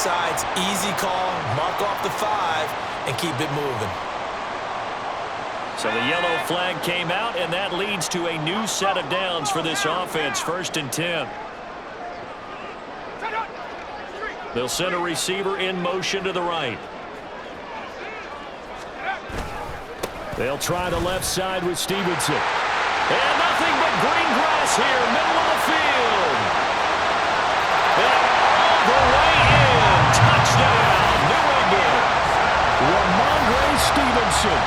decides easy call, mark off the 5, and keep it moving. So the yellow flag came out, and that leads to a new set of downs for this offense, 1st and 10. They'll send a receiver in motion to the right. They'll try the left side with Stevenson. And nothing but green grass here, middle of the field. And all the way in. Touchdown, New England. Ramondre Stevenson,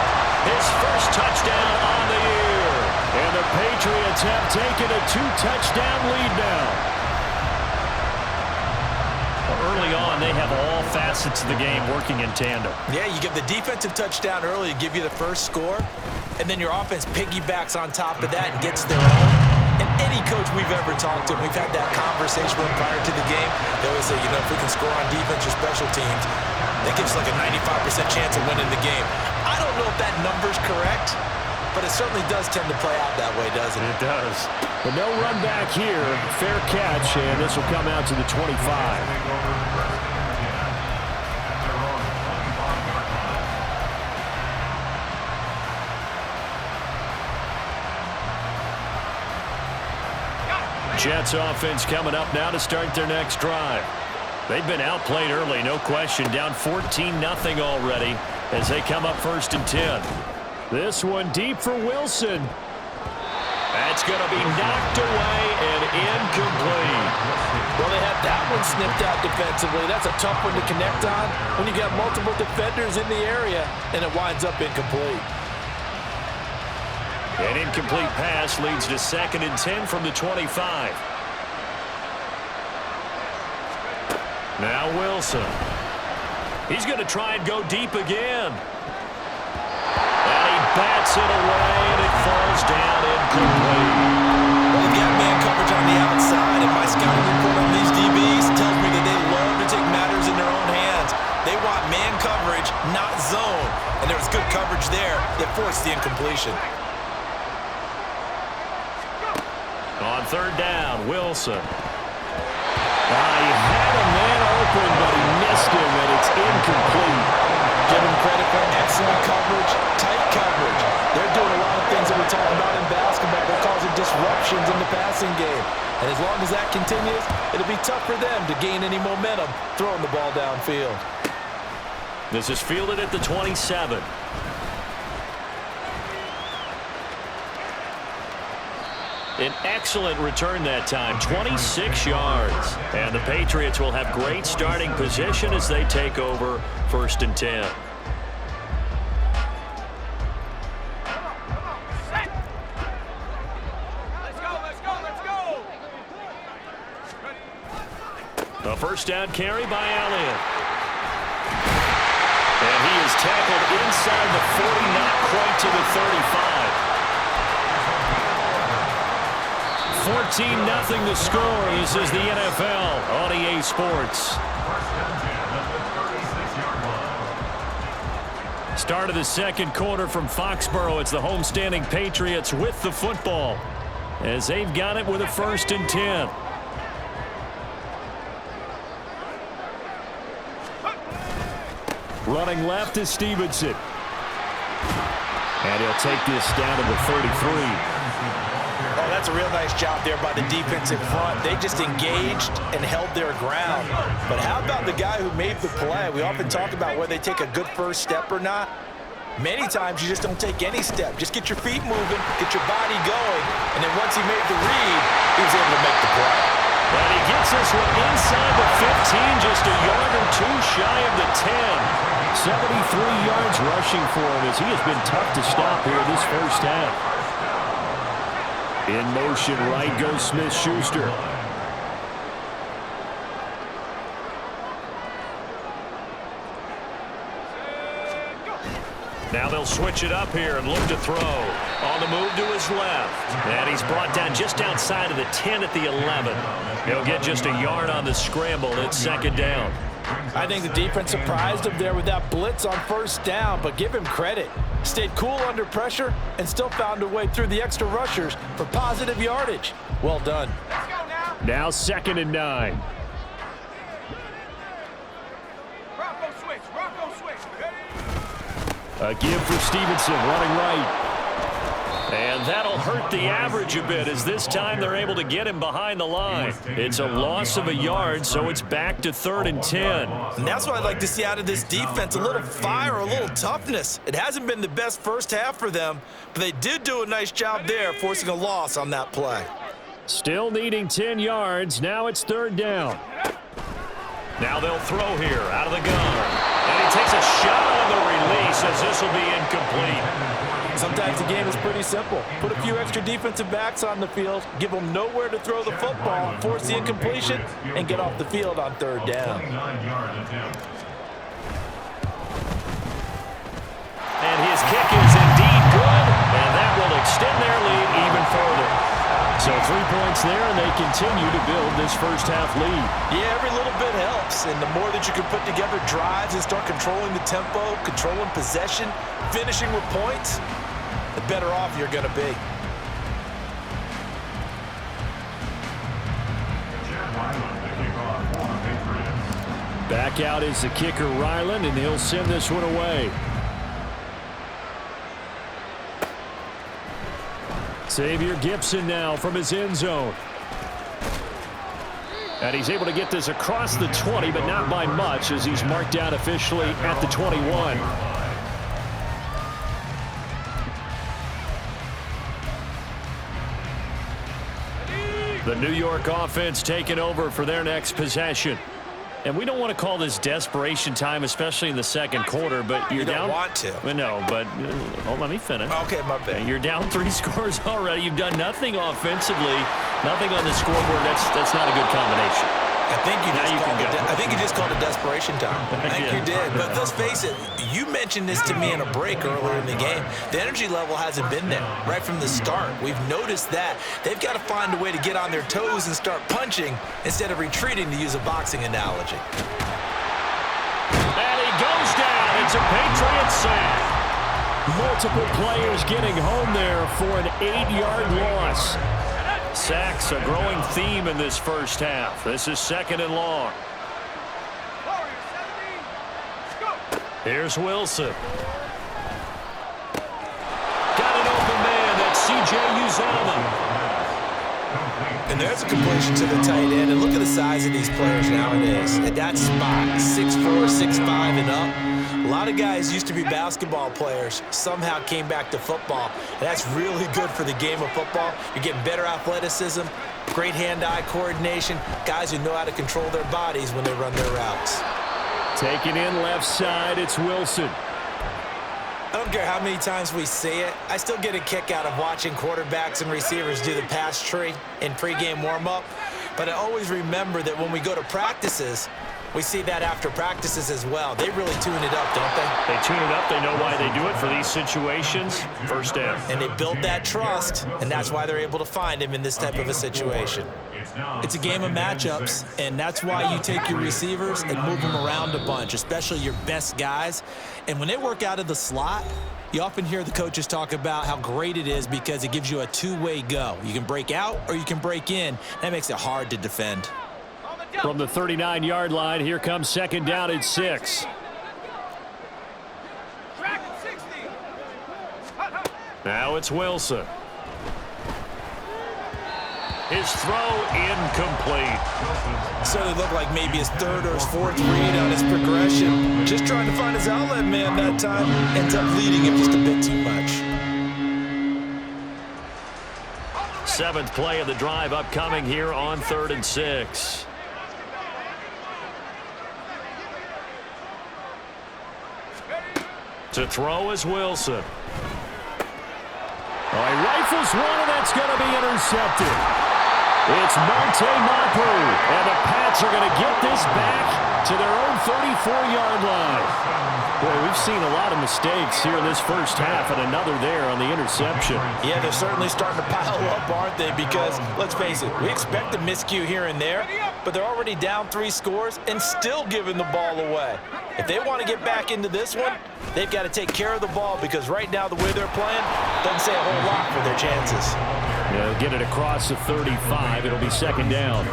his first touchdown on the year. And the Patriots have taken a 2-touchdown lead now. Early on, they have all facets of the game working in tandem. Yeah, you give the defensive touchdown early to give you the first score, and then your offense piggybacks on top of that and gets their own. And any coach we've ever talked to, we've had that conversation with prior to the game, they always say, you know, if we can score on defense or special teams, that gives like a 95% chance of winning the game. I don't know if that number's correct, but it certainly does tend to play out that way, doesn't it? It does. But no run back here. Fair catch, and this will come out to the 25. Jets offense coming up now to start their next drive. They've been outplayed early, no question. Down 14-0 already as they come up 1st and 10. This one deep for Wilson. That's going to be knocked away and incomplete. Well, they had that one snipped out defensively. That's a tough one to connect on when you got multiple defenders in the area, and it winds up incomplete. An incomplete pass leads to 2nd and 10 from the 25. Now Wilson. He's going to try and go deep again. And he bats it away, and it falls down incomplete. Well, they've got man coverage on the outside, and my scouting report on these DBs tells me that they love to take matters in their own hands. They want man coverage, not zone. And there was good coverage there that forced the incompletion. On 3rd down, Wilson. He had a man open, but he missed him, and it's incomplete. Give him credit for excellent coverage, tight coverage. They're doing a lot of things that we talk about in basketball. They're causing disruptions in the passing game. And as long as that continues, it'll be tough for them to gain any momentum throwing the ball downfield. This is fielded at the 27. An excellent return that time, 26 yards. And the Patriots will have great starting position as they take over 1st and 10. A 1st down carry by Elliott. And he is tackled inside the 40, not quite to the 35. 14-0 the score. This is the NFL on EA Sports. Start of the 2nd quarter from Foxborough. It's the homestanding Patriots with the football as they've got it with a 1st and 10. Running left is Stevenson. And he'll take this down to the 33. Oh, that's a real nice job there by the defensive front. They just engaged and held their ground. But how about the guy who made the play? We often talk about whether they take a good first step or not. Many times you just don't take any step. Just get your feet moving, get your body going, and then once he made the read, he was able to make the play. And he gets this one inside the 15, just a yard or two shy of the 10. 73 yards rushing for him as he has been tough to stop here this first half. In motion, right goes Smith-Schuster. Now they'll switch it up here and look to throw. On the move to his left. And he's brought down just outside of the 10 at the 11. He'll get just a yard on the scramble. It's 2nd down. I think the defense surprised him there with that blitz on 1st down, but give him credit. Stayed cool under pressure and still found a way through the extra rushers for positive yardage. Well done. Now 2nd and 9. A give for Stevenson, running right. And that'll hurt the average a bit, as this time they're able to get him behind the line. It's a loss of a yard, so it's back to 3rd and 10. And that's what I'd like to see out of this defense, a little fire, a little toughness. It hasn't been the best first half for them, but they did do a nice job there, forcing a loss on that play. Still needing 10 yards. Now it's 3rd down. Now they'll throw here out of the gun. And he takes a shot on the release, as this will be incomplete. Sometimes the game is pretty simple. Put a few extra defensive backs on the field, give them nowhere to throw the football, force the incompletion, and get off the field on 3rd down. And his kick is indeed good, and that will extend their lead even further. So 3 points there, and they continue to build this first half lead. Yeah, every little bit helps, and the more that you can put together drives and start controlling the tempo, controlling possession, finishing with points, the better off you're going to be. Back out is the kicker, Ryland, and he'll send this one away. Xavier Gibson now from his end zone. And he's able to get this across the 20, but not by much, as he's marked down officially at the 21. The New York offense taking over for their next possession. And we don't want to call this desperation time, especially in the second quarter, but you're down. You don't want to. Well, no, but let me finish. Okay, my bad. You're down 3 scores already. You've done nothing offensively, nothing on the scoreboard. That's not a good combination. I think you just called it desperation time. I think you did. But let's face it, you mentioned this to me in a break earlier in the game. The energy level hasn't been there right from the start. We've noticed that. They've got to find a way to get on their toes and start punching instead of retreating, to use a boxing analogy. And he goes down. It's a Patriot sack. Multiple players getting home there for an 8-yard loss. Sacks, a growing theme in this first half. This is 2nd and long. Here's Wilson. Got an open man. That's C.J. Uzomah. And there's a completion to the tight end. And look at the size of these players nowadays. At that spot, 6'4", 6'5", and up. A lot of guys used to be basketball players, somehow came back to football. And that's really good for the game of football. You're getting better athleticism, great hand-eye coordination, guys who know how to control their bodies when they run their routes. Taking in left side, it's Wilson. I don't care how many times we see it. I still get a kick out of watching quarterbacks and receivers do the pass tree in pregame warm-up. But I always remember that when we go to practices, we see that after practices as well. They really tune it up, don't they? They tune it up. They know why they do it for these situations. First down. And they build that trust, and that's why they're able to find him in this type of a situation. It's a game of matchups, and that's why you take your receivers and move them around a bunch, especially your best guys. And when they work out of the slot, you often hear the coaches talk about how great it is because it gives you a two-way go. You can break out or you can break in. That makes it hard to defend. From the 39-yard line, here comes 2nd down at 6. Now it's Wilson. His throw incomplete. So it looked like maybe his 3rd or his 4th read on his progression. Just trying to find his outlet man that time. Ends up leading him just a bit too much. 7th play of the drive upcoming here on 3rd and 6. To throw is Wilson. Oh, he rifles one, and that's going to be intercepted. It's Monte Mapu, and the Pats are going to get this back to their own 34-yard line. Boy, we've seen a lot of mistakes here in this first half, and another there on the interception. Yeah, they're certainly starting to pile up, aren't they? Because, let's face it, we expect a miscue here and there, but they're already down 3 scores and still giving the ball away. If they want to get back into this one, they've got to take care of the ball because right now the way they're playing doesn't say a whole lot for their chances. Yeah, get it across the 35. It'll be 2nd down.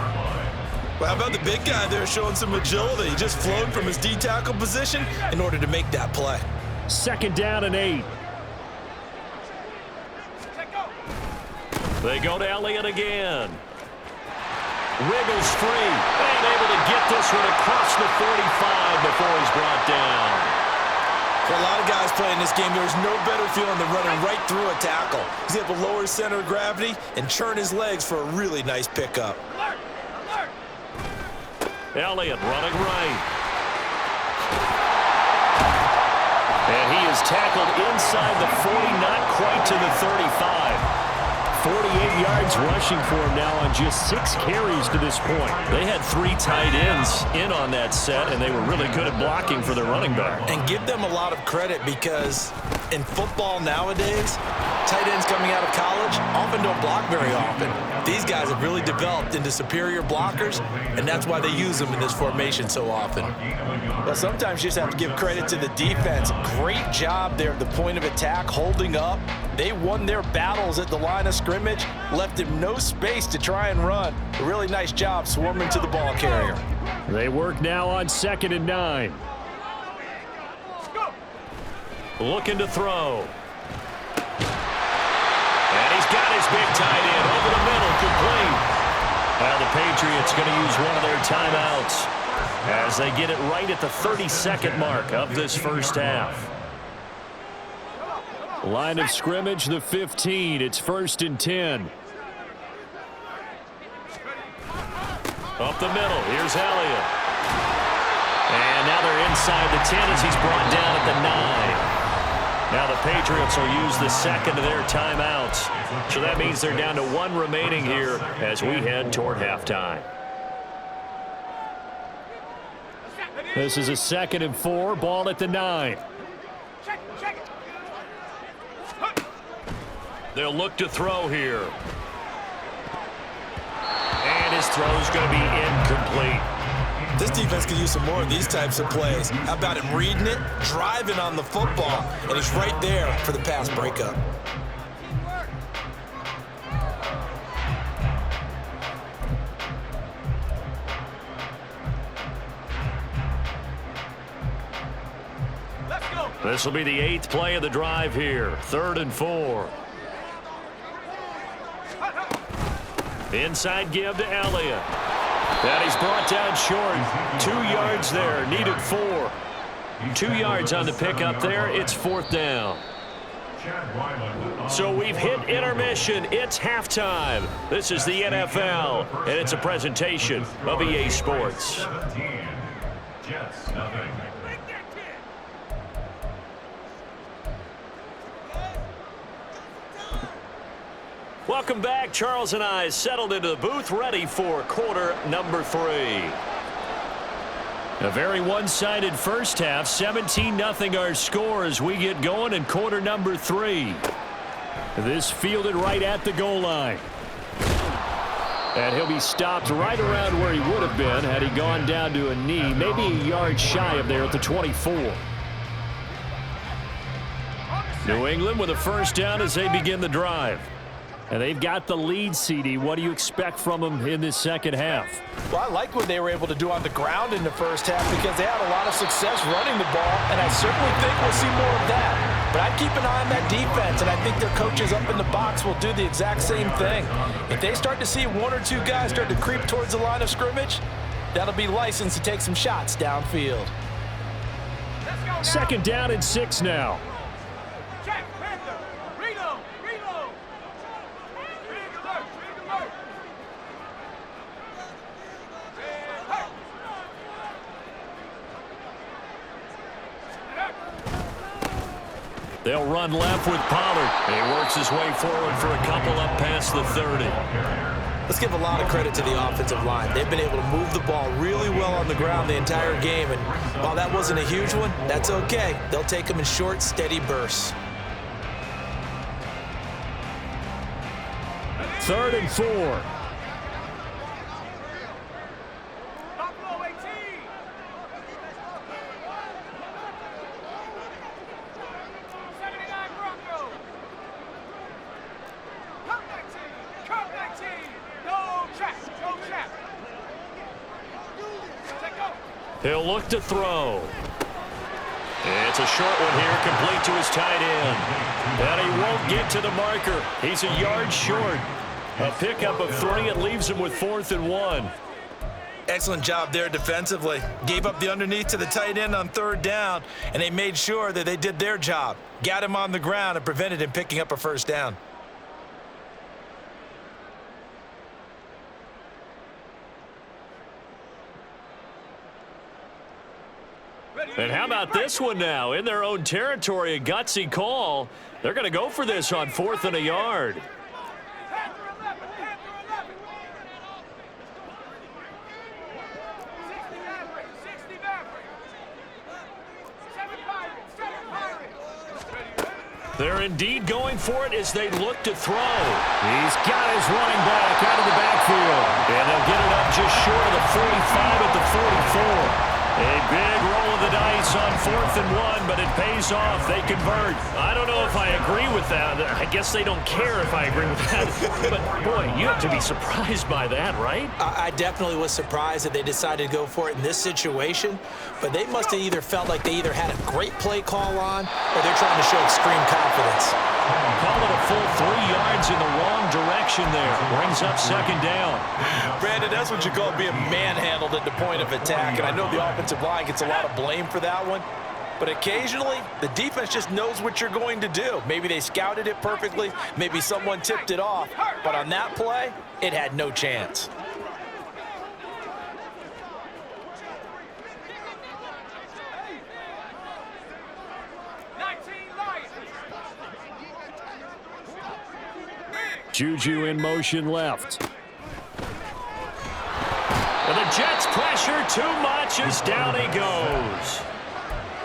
Well, how about the big guy there showing some agility? He just flowed from his D-tackle position in order to make that play. 2nd down and 8. They go to Elliott again. Wiggles free. And able to get this one across the 45 before he's brought down. For a lot of guys playing this game, there's no better feeling than running right through a tackle. He's able to lower his center of gravity and churn his legs for a really nice pickup. Elliott running right. And he is tackled inside the 40, not quite to the 35. 48 yards rushing for him now on just 6 carries to this point. They had 3 tight ends in on that set, and they were really good at blocking for their running back. And give them a lot of credit because in football nowadays, tight ends coming out of college often don't block very often. These guys have really developed into superior blockers, and that's why they use them in this formation so often. Well, sometimes you just have to give credit to the defense. Great job there at the point of attack, holding up. They won their battles at the line of scrimmage, left him no space to try and run. A really nice job swarming to the ball carrier. They work now on 2nd and 9. Looking to throw. And he's got his big tight end over the middle, complete. Now the Patriots going to use one of their timeouts as they get it right at the 32nd mark of this first half. Line of scrimmage, the 15. It's 1st and 10. Up the middle. Here's Elliott. And now they're inside the 10 as he's brought down at the 9. Now the Patriots will use the 2nd of their timeouts. So that means they're down to 1 remaining here as we head toward halftime. This is a 2nd and 4. Ball at the 9. They'll look to throw here. And his throw's going to be incomplete. This defense could use some more of these types of plays. How about him reading it, driving on the football, and he's right there for the pass breakup. This will be the 8th play of the drive here. 3rd and 4. Inside give to Elliott. And he's brought down short. 2 yards there. Needed 4. 2 yards on the pickup there. It's 4th down. So we've hit intermission. It's halftime. This is the NFL, and it's a presentation of EA Sports. Welcome back. Charles and I settled into the booth, ready for quarter number 3. A very one-sided first half. 17-0 our score as we get going in quarter number 3. This fielded right at the goal line. And he'll be stopped right around where he would have been had he gone down to a knee, maybe a yard shy of there at the 24. New England with a first down as they begin the drive. And they've got the lead, CD. What do you expect from them in this second half? Well, I like what they were able to do on the ground in the first half because they had a lot of success running the ball, and I certainly think we'll see more of that. But I'd keep an eye on that defense, and I think their coaches up in the box will do the exact same thing. If they start to see 1 or 2 guys start to creep towards the line of scrimmage, that'll be licensed to take some shots downfield. 2nd down and 6 now. They'll run left with Pollard. He works his way forward for a couple up past the 30. Let's give a lot of credit to the offensive line. They've been able to move the ball really well on the ground the entire game. And while that wasn't a huge one, that's okay. They'll take them in short, steady bursts. 3rd and 4. He'll look to throw. It's a short one here, complete to his tight end. And he won't get to the marker. He's a yard short. A pickup of 3. It leaves him with 4th and 1. Excellent job there defensively. Gave up the underneath to the tight end on 3rd down, and they made sure that they did their job. Got him on the ground and prevented him picking up a 1st down. And how about this one now? In their own territory, a gutsy call. They're going to go for this on 4th and a yard. They're indeed going for it as they look to throw. He's got his running back out of the backfield. And they'll get it up just short of the 45 at the 44. A big roll of the dice on 4th and 1, but it pays off. They convert. I don't know if I agree with that. I guess they don't care if I agree with that. But, boy, you have to be surprised by that, right? I definitely was surprised that they decided to go for it in this situation. But they must have either felt like they either had a great play call on or they're trying to show extreme confidence. Call it a full 3 yards in the wrong direction there. Brings up 2nd down. Brandon, that's what you call being manhandled at the point of attack. And I know the offensive line gets a lot of blame for that one. But occasionally, the defense just knows what you're going to do. Maybe they scouted it perfectly. Maybe someone tipped it off. But on that play, it had no chance. Juju in motion left. And the Jets pressure too much as down he goes.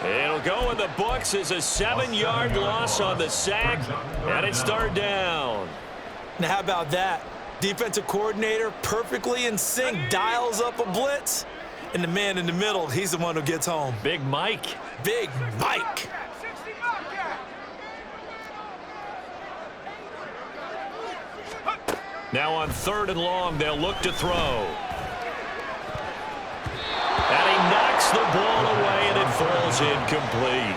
It'll go in the books as a 7-yard loss on the sack, and it's 3rd down. Now how about that? Defensive coordinator perfectly in sync, dials up a blitz, and the man in the middle, he's the one who gets home. Big Mike. Big Mike. Now on 3rd and long, they'll look to throw. And he knocks the ball away, and it falls incomplete.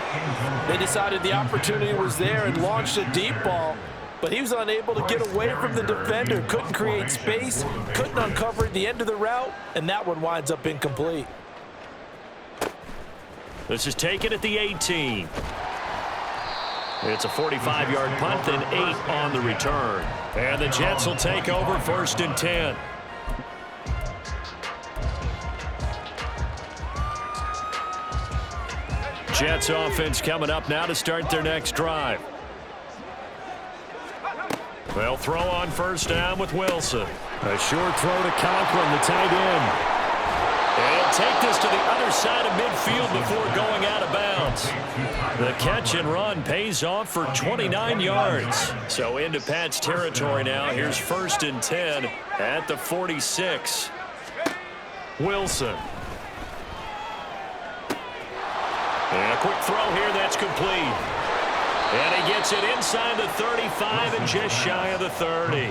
They decided the opportunity was there and launched a deep ball, but he was unable to get away from the defender, couldn't create space, couldn't uncover the end of the route, and that one winds up incomplete. This is taken at the 18. It's a 45-yard punt, then 8 on the return. And the Jets will take over 1st and 10. Jets offense coming up now to start their next drive. They'll throw on 1st down with Wilson. A short throw to Conklin, the tight end. And he'll take this to the other side of midfield before going out of bounds. The catch and run pays off for 29 yards. So into Pat's territory now. Here's 1st and 10 at the 46. Wilson. And a quick throw here that's complete. And he gets it inside the 35 and just shy of the 30.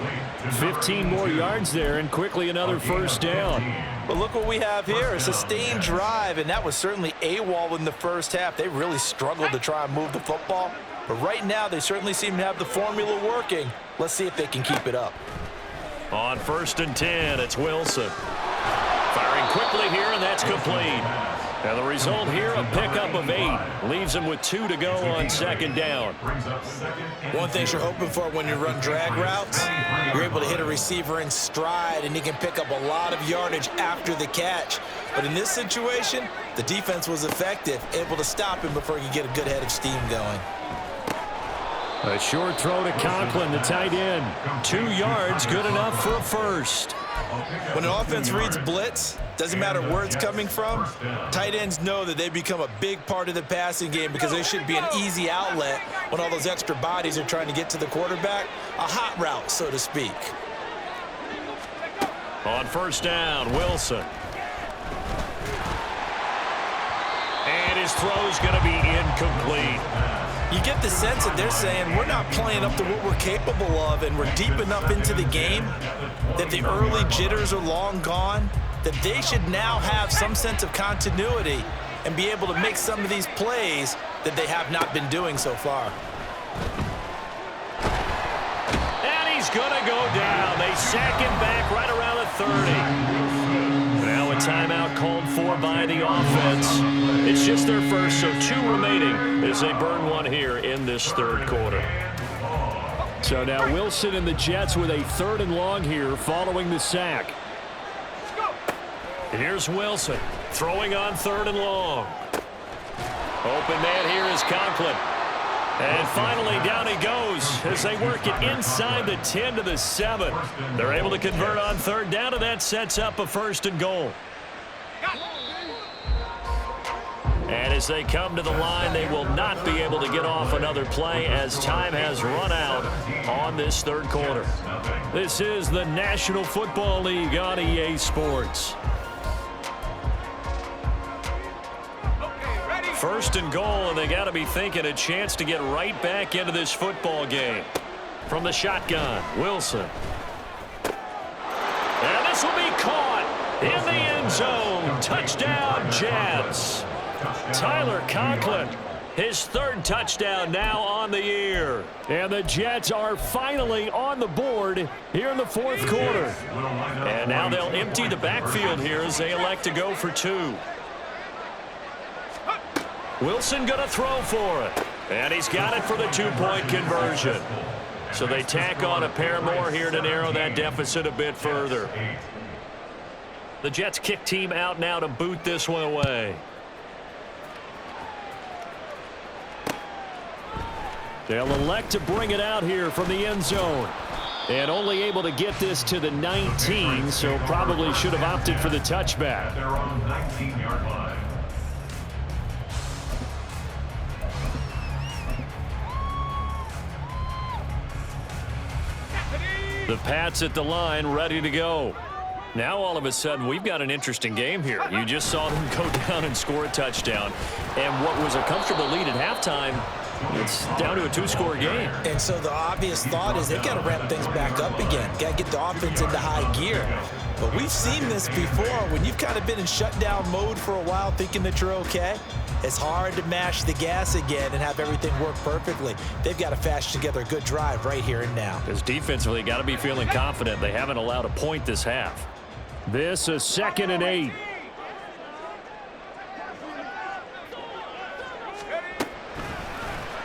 15 more yards there and quickly another 1st down. But look what we have here, a sustained drive, and that was certainly AWOL in the 1st half. They really struggled to try and move the football. But right now, they certainly seem to have the formula working. Let's see if they can keep it up. On 1st and 10, it's Wilson. Firing quickly here, and that's complete. And the result here, a pickup of 8. Leaves him with 2 to go on 2nd down. One thing you're hoping for when you run drag routes, you're able to hit a receiver in stride, and he can pick up a lot of yardage after the catch. But in this situation, the defense was effective, able to stop him before he could get a good head of steam going. A short throw to Conklin, the tight end. 2 yards, good enough for a 1st. When an offense reads blitz, doesn't matter where it's coming from, tight ends know that they become a big part of the passing game because they should be an easy outlet when all those extra bodies are trying to get to the quarterback. A hot route, so to speak. On 1st down, Wilson. And his throw's going to be incomplete. You get the sense that they're saying we're not playing up to what we're capable of, and we're deep enough into the game that the early jitters are long gone. that they should now have some sense of continuity and be able to make some of these plays that they have not been doing so far. And he's going to go down. They sack him back right around the 30. Now a timeout called for by the offense. It's just their first, so 2 remaining as they burn one here in this third quarter. So now Wilson and the Jets with a 3rd and long here following the sack. Here's Wilson throwing on 3rd and long. Open man here is Conklin. And finally down he goes as they work it inside the 10 to the 7. They're able to convert on 3rd down, and that sets up a 1st and goal. And as they come to the line, they will not be able to get off another play as time has run out on this third quarter. This is the National Football League on EA Sports. 1st and goal, and they got to be thinking a chance to get right back into this football game. From the shotgun, Wilson. And this will be caught in the end zone. Touchdown, Jets. Tyler Conklin, his 3rd touchdown now on the year. And the Jets are finally on the board here in the 4th quarter. And now they'll empty the backfield here as they elect to go for 2. Wilson going to throw for it. And he's got it for the 2-point conversion. So they tack on a pair more here to narrow that deficit a bit further. The Jets kick team out now to boot this one away. They'll elect to bring it out here from the end zone. And only able to get this to the 19, so probably should have opted for the touchback. They're on the 19-yard line. The Pats at the line, ready to go. Now all of a sudden we've got an interesting game here. You just saw them go down and score a touchdown. And what was a comfortable lead at halftime, it's down to a 2-score game. And so the obvious thought is they've got to ramp things back up again. Got to get the offense into high gear. But we've seen this before. When you've kind of been in shutdown mode for a while thinking that you're okay, it's hard to mash the gas again and have everything work perfectly. They've got to fashion together a good drive right here and now. Because defensively, got to be feeling confident. They haven't allowed a point this half. This is 2nd and 8.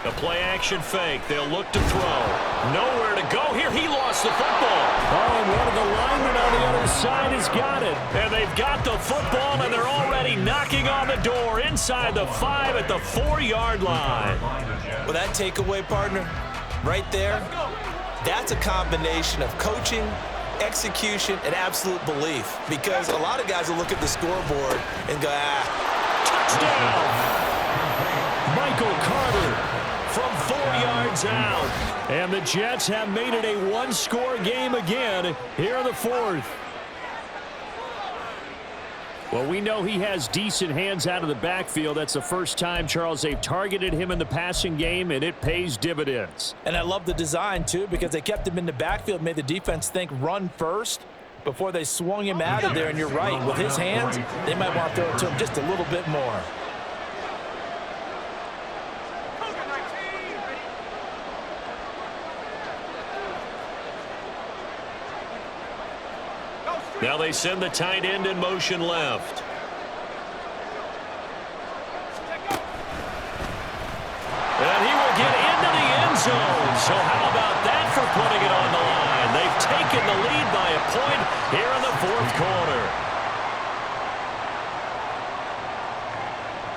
A play-action fake. They'll look to throw. Nowhere to go here. He lost the football. Oh, and one of the linemen on the other side has got it. And they've got the football, and they're already knocking on the door inside the 5 at the 4-yard line. Well, that takeaway, partner, right there, that's a combination of coaching, execution, and absolute belief. Because a lot of guys will look at the scoreboard and go, touchdown! Michael Carter from 4 yards out. And the Jets have made it a 1-score game again here in the 4th. Well, we know he has decent hands out of the backfield. That's the first time, Charles, they've targeted him in the passing game, and it pays dividends. And I love the design, too, because they kept him in the backfield, made the defense think run first before they swung him out of there. And you're right, with his hands, they might want to throw it to him just a little bit more. Now they send the tight end in motion left. And he will get into the end zone. So how about that for putting it on the line? They've taken the lead by a point here in the 4th quarter.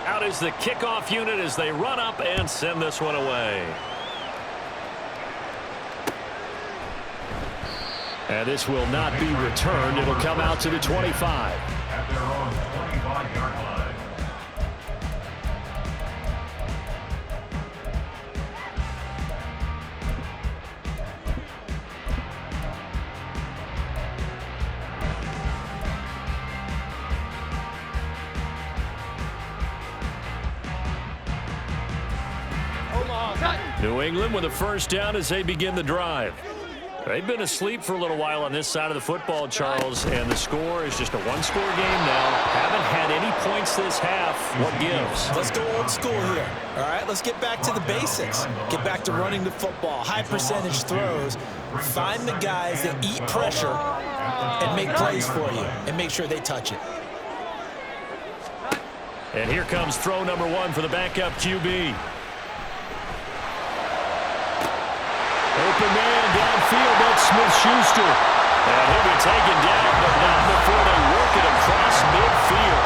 Out is the kickoff unit as they run up and send this one away. And this will not be returned. It'll come out to the 25. At their own 25-yard line. New England with a first down as they begin the drive. They've been asleep for a little while on this side of the football, Charles, and the score is just a one-score game now. Haven't had any points this half. What gives? Let's go old school here. All right, let's get back to the basics. Get back to running the football, high percentage throws. Find the guys that eat pressure and make plays for you and make sure they touch it. And here comes throw number 1 for the backup QB. Open man downfield, that's Smith-Schuster. And he'll be taken down, but not before they work it across midfield.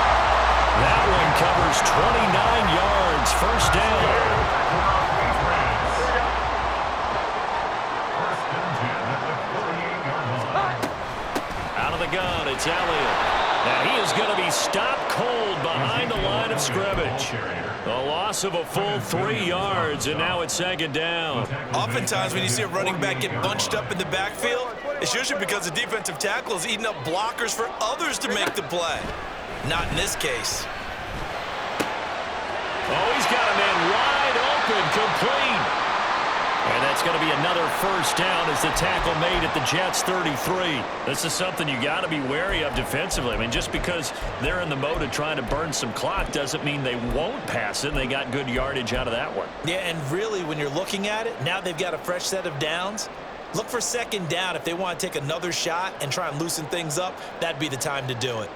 That one covers 29 yards, first down. Out of the gun, it's Elliott. Now he is going to be stopped cold behind the line of scrimmage. A loss of a full 3 yards, and now it's second down. Oftentimes when you see a running back get bunched up in the backfield, it's usually because the defensive tackle is eating up blockers for others to make the play. Not in this case. Oh, he's got a man wide open, complete. And that's going to be another first down as the tackle made at the Jets' 33. This is something you got to be wary of defensively. I mean, just because they're in the mode of trying to burn some clock doesn't mean they won't pass it, and they got good yardage out of that one. Yeah, and really, when you're looking at it, now they've got a fresh set of downs. Look for second down. If they want to take another shot and try and loosen things up, that'd be the time to do it.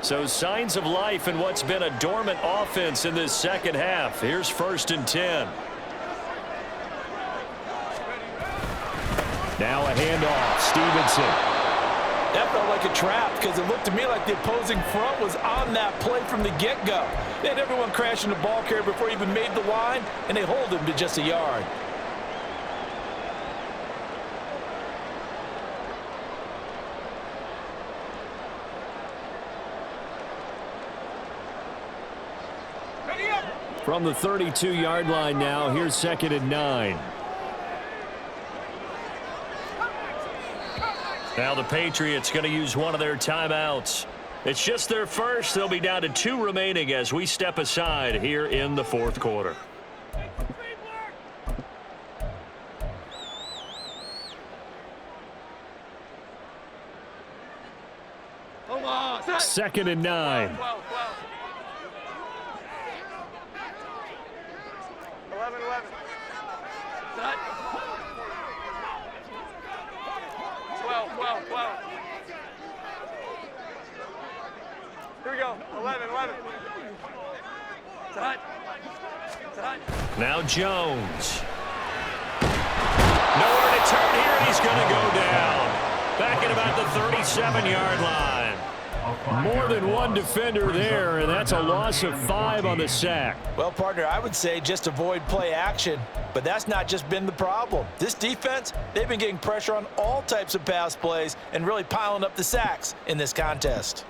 So signs of life in what's been a dormant offense in this second half. Here's 1st and 10. Now a handoff. Stevenson. That felt like a trap because it looked to me like the opposing front was on that play from the get-go. They had everyone crashing the ball carrier before he even made the line, and they hold him to just a yard. From the 32-yard line now, here's 2nd and 9. Now the Patriots going to use one of their timeouts. It's just their first. They'll be down to 2 remaining as we step aside here in the 4th quarter. Second and 9. 11. Set. 12. Here we go. 11. Set. Now Jones. Nowhere to turn here, and he's going to go down. Back at about the 37-yard line. More than one defender there, and that's a loss of 5 on the sack. Well, partner, I would say just avoid play action, but that's not just been the problem. This defense, they've been getting pressure on all types of pass plays and really piling up the sacks in this contest.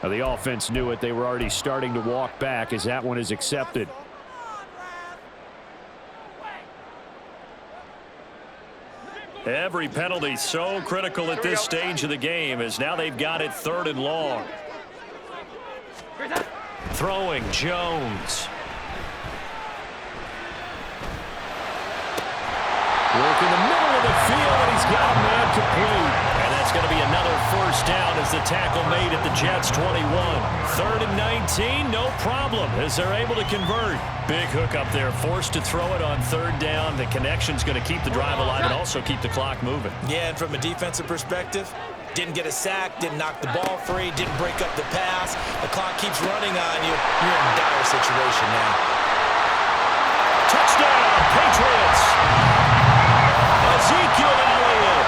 Now the offense knew it. They were already starting to walk back as that one is accepted. Every penalty so critical at this stage of the game as now they've got it 3rd and long. Throwing Jones. Work in the middle of the field, and he's got a man complete. And that's going to be another first down as the tackle made at the Jets' 21. 3rd and 19, no problem as they're able to convert. Big hook up there, forced to throw it on 3rd down. The connection's going to keep the drive alive and also keep the clock moving. Yeah, and from a defensive perspective, didn't get a sack, didn't knock the ball free, didn't break up the pass. The clock keeps running on you. You're in a dire situation now. Touchdown, Patriots! Ezekiel Elliott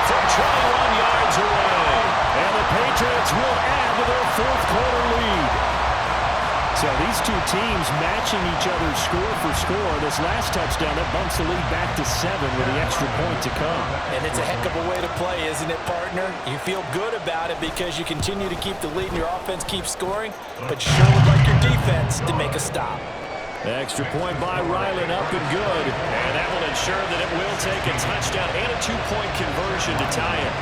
from 21 yards away. And the Patriots will add to their 4th quarter lead. So these two teams matching each other score for score. This last touchdown, that bumps the lead back to 7 with the extra point to come. And it's a heck of a way to play, isn't it, partner? You feel good about it because you continue to keep the lead and your offense keeps scoring, but you sure would like your defense to make a stop. Extra point by Ryland, up and good. And that will ensure that it will take a touchdown and a two-point conversion to tie it.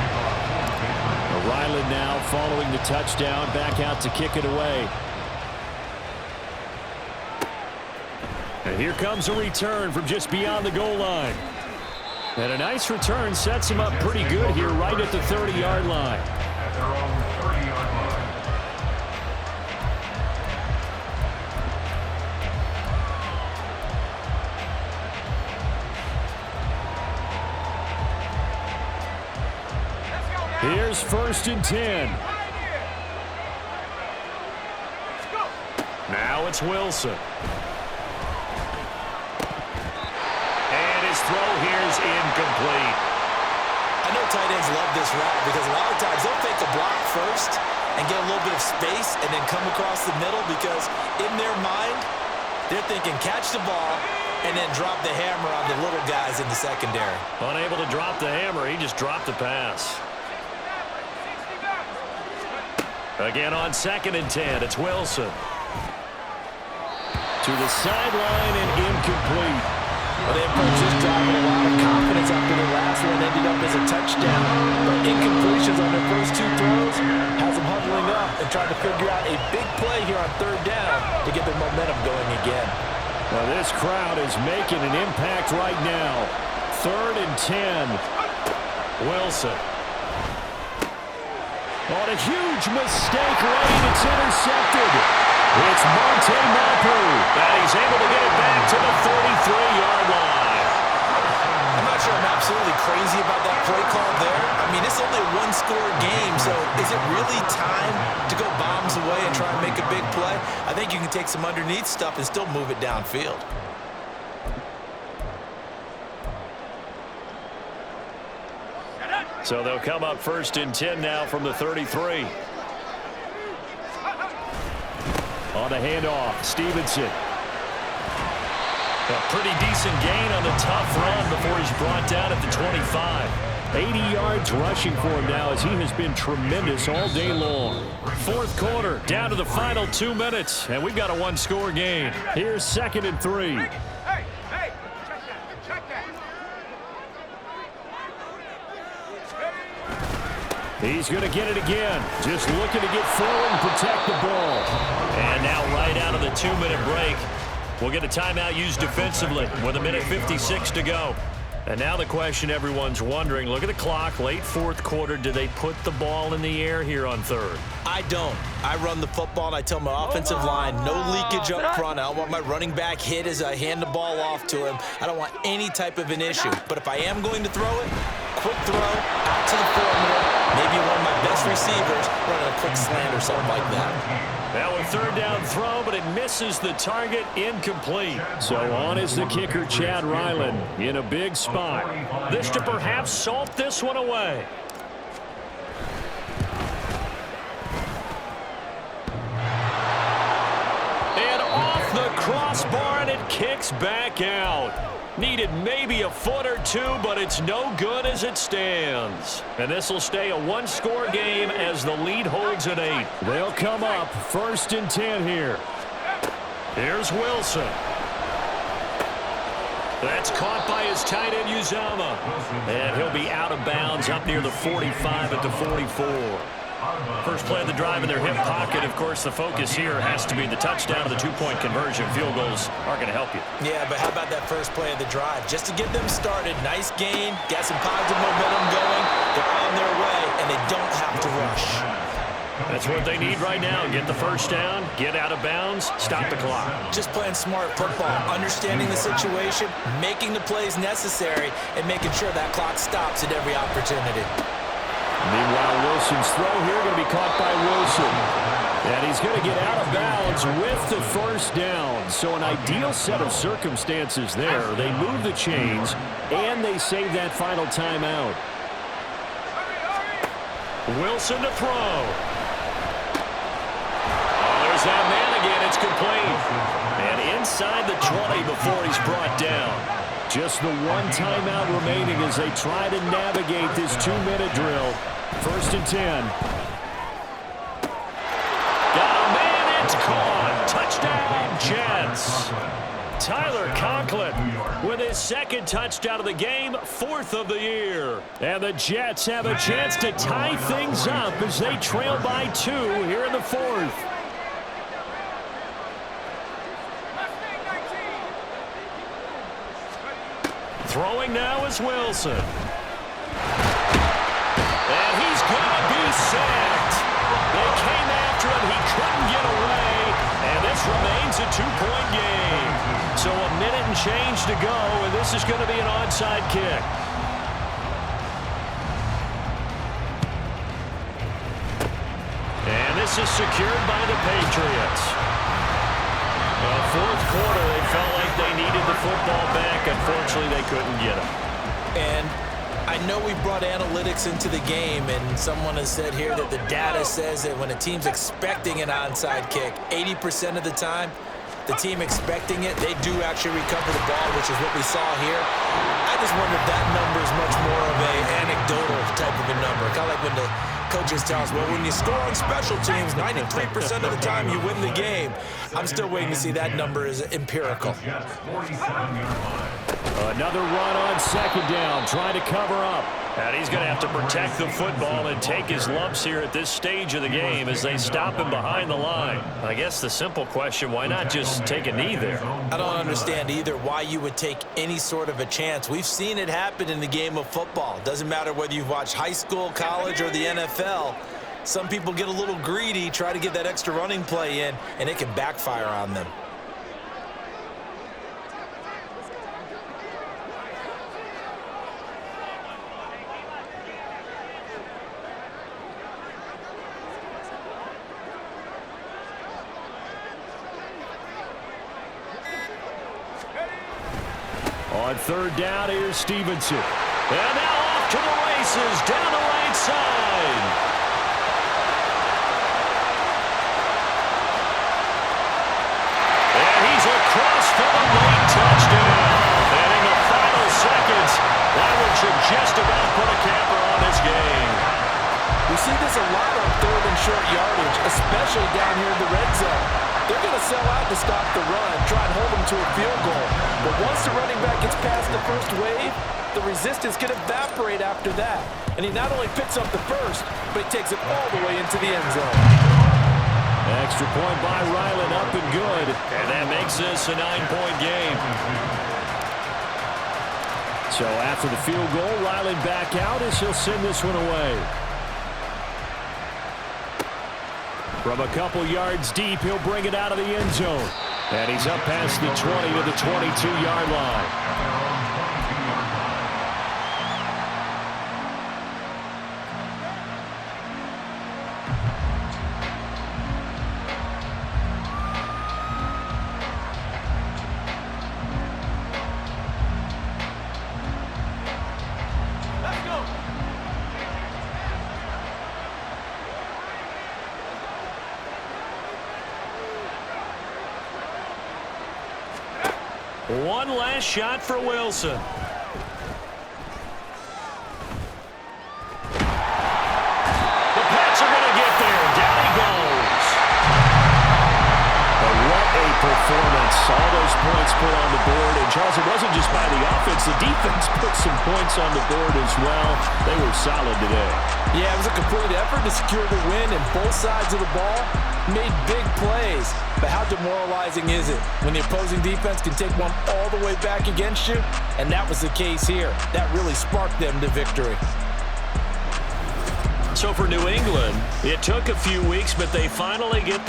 Ryland now following the touchdown, back out to kick it away. And here comes a return from just beyond the goal line. And a nice return sets him up pretty good here right at the 30-yard line. At their own 30-yard line. Here's 1st and 10. Now it's Wilson. And his throw here is incomplete. I know tight ends love this route because a lot of times they'll fake a block first and get a little bit of space and then come across the middle because in their mind, they're thinking catch the ball and then drop the hammer on the little guys in the secondary. Unable to drop the hammer, he just dropped the pass. Again on 2nd and 10, it's Wilson. To the sideline and incomplete. Well, they approached this drive with a lot of confidence after the last one ended up as a touchdown. But incompletions on their first 2 throws has them huddling up and trying to figure out a big play here on 3rd down to get their momentum going again. Well, this crowd is making an impact right now. 3rd and 10. Wilson. On a huge mistake late, it's intercepted. It's Monte Mapu, and he's able to get it back to the 33-yard line. I'm not sure I'm absolutely crazy about that play call there. I mean, it's only a one-score game, so is it really time to go bombs away and try and make a big play? I think you can take some underneath stuff and still move it downfield. So they'll come up 1st and 10 now from the 33. On the handoff, Stevenson. A pretty decent gain on the tough run before he's brought down at the 25. 80 yards rushing for him now as he has been tremendous all day long. 4th quarter, down to the final 2 minutes, and we've got a one-score game. Here's 2nd and 3. Hey, check that. He's going to get it again. Just looking to get forward and protect the ball. And now right out of the 2-minute break, we'll get a timeout used defensively with 1:56 to go. And now the question everyone's wondering, look at the clock, late 4th quarter, do they put the ball in the air here on 3rd? I don't. I run the football, and I tell my offensive line, no leakage up front. I don't want my running back hit as I hand the ball off to him. I don't want any type of an issue. But if I am going to throw it, quick throw, out to the perimeter, maybe one of my best receivers running a quick slant or something like that. Now a 3rd down throw, but it misses the target, incomplete. So on is the kicker, Chad Ryland, in a big spot. This to perhaps salt this one away. And off the crossbar, and it kicks back out. Needed maybe a foot or 2, but it's no good as it stands. And this will stay a one-score game as the lead holds at 8. They'll come up 1st and 10 here. Here's Wilson. That's caught by his tight end, Uzama. And he'll be out of bounds up near the 45 at the 44. First play of the drive in their hip pocket. Of course, the focus here has to be the touchdown of the 2-point conversion. Field goals aren't going to help you. Yeah, but how about that first play of the drive? Just to get them started, nice gain, got some positive momentum going. They're on their way, and they don't have to rush. That's what they need right now. Get the first down, get out of bounds, stop the clock. Just playing smart football, understanding the situation, making the plays necessary, and making sure that clock stops at every opportunity. Meanwhile, Wilson's throw here going to be caught by Wilson. And he's going to get out of bounds with the first down. So an ideal set of circumstances there. They move the chains, and they save that final timeout. Wilson to throw. Oh, there's that man again. It's complete. inside the 20 before he's brought down. Just the one timeout remaining as they try to navigate this 2-minute drill. 1st and 10. Got a man, it's caught. Touchdown, Jets. Tyler Conklin with his 2nd touchdown of the game, 4th of the year. And the Jets have a chance to tie things up as they trail by 2 here in the 4th. Throwing now is Wilson. And he's going to be sacked. They came after him. He couldn't get away. And this remains a 2-point game. So a minute and change to go, and this is going to be an onside kick. And this is secured by the Patriots. Well, 4th quarter, they felt like they needed the football back. Unfortunately, they couldn't get it. And I know we brought analytics into the game, and someone has said here that the data says that when a team's expecting an onside kick, 80% of the time, the team expecting it, they do actually recover the ball, which is what we saw here. I just wonder if that number is much more of an anecdotal type of a number. Kind of like when the coaches tell us, well, when you score on special teams, 93% of the time you win the game. I'm still waiting to see that number is empirical. Another run on 2nd down, trying to cover up. And he's going to have to protect the football and take his lumps here at this stage of the game as they stop him behind the line. I guess the simple question, why not just take a knee there? I don't understand either why you would take any sort of a chance. We've seen it happen in the game of football. Doesn't matter whether you've watched high school, college, or the NFL. Some people get a little greedy, try to get that extra running play in, and it can backfire on them. On 3rd down, here's Stevenson. And now off to the races, down the right side. And he's across for the late touchdown. And in the final seconds, that one should just about put a capper on this game. We see this a lot on 3rd and short yardage, especially down here in the red zone. They're going to sell out to stop the run, try and hold them to a field goal. But once the running back gets past the first wave, the resistance can evaporate after that. And he not only picks up the first, but he takes it all the way into the end zone. Extra point by Ryland, up and good. And that makes this a 9-point game. So after the field goal, Ryland back out as he'll send this one away. From a couple yards deep, he'll bring it out of the end zone. And he's up past the 20 to the 22-yard line. One last shot for Wilson. The Pats are going to get there. Down he goes. But what a performance. All those points put on the board. And, Charles, it wasn't just by the offense. The defense put some points on the board as well. They were solid today. Yeah, it was a complete effort to secure the win, and both sides of the ball made big plays. But how demoralizing is it when the opposing defense can take one all the way back against you? And that was the case here. That really sparked them to victory. So for New England, it took a few weeks, but they finally get